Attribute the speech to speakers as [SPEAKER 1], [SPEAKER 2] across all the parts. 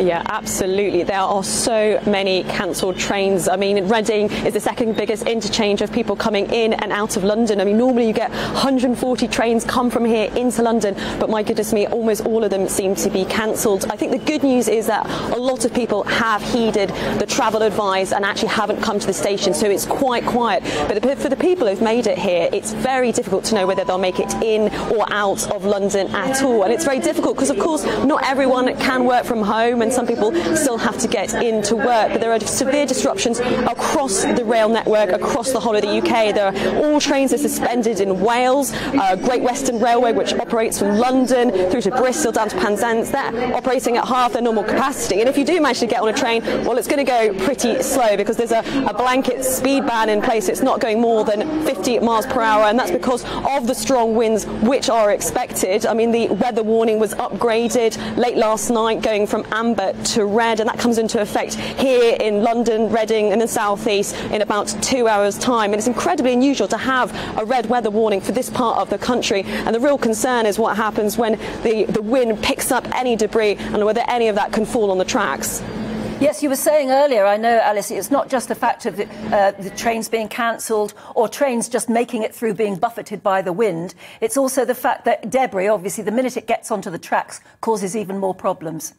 [SPEAKER 1] Yeah, absolutely. There are so many cancelled trains. I mean, Reading is the second biggest interchange of people coming in and out of London. I mean, normally you get 140 trains come from here into London, but my goodness me, almost all of them seem to be cancelled. I think the good news is that a lot of people have heeded the travel advice and actually haven't come to the station, so it's quite quiet. But for the people who've made it here, it's very difficult to know whether they'll make it in or out of London at all. And it's very difficult because, of course, not everyone can work from home, and some people still have to get into work. But there are severe disruptions across the rail network, across the whole of the UK. All trains are suspended in Wales. Great Western Railway, which operates from London through to Bristol down to Penzance, they're operating at half their normal capacity. And if you do manage to get on a train, well, it's going to go pretty slow because there's a blanket speed ban in place. It's not going more than 50 miles per hour, and that's because of the strong winds which are expected. I mean, the weather warning was upgraded late last night, going from amber to red, and that comes into effect here in London, Reading and the South East in about 2 hours' time. And it's incredibly unusual to have a red weather warning for this part of the country, and the real concern is what happens when the wind picks up any debris and whether any of that can fall on the tracks.
[SPEAKER 2] Yes, you were saying earlier, I know, Alice, it's not just the fact of the trains being cancelled or trains just making it through being buffeted by the wind. It's also the fact that debris, obviously, the minute it gets onto the tracks, causes even more problems.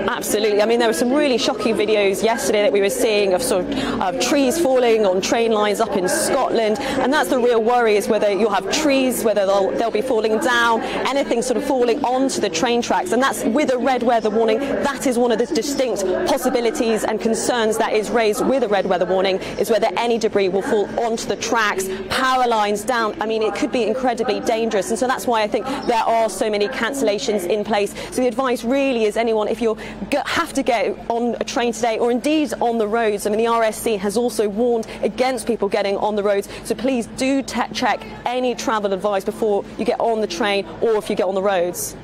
[SPEAKER 1] Absolutely. I mean, there were some really shocking videos yesterday that we were seeing of trees falling on train lines up in Scotland, and that's the real worry, is whether you'll have trees, whether they'll be falling down, anything sort of falling onto the train tracks. And that's with a red weather warning. That is one of the distinct possibilities and concerns that is raised with a red weather warning, is whether any debris will fall onto the tracks, power lines down. I mean, it could be incredibly dangerous, and so that's why I think there are so many cancellations in place. So the advice really is, anyone, if you have to get on a train today, or indeed on the roads, I mean, the RSC has also warned against people getting on the roads, so please do check any travel advice before you get on the train or if you get on the roads.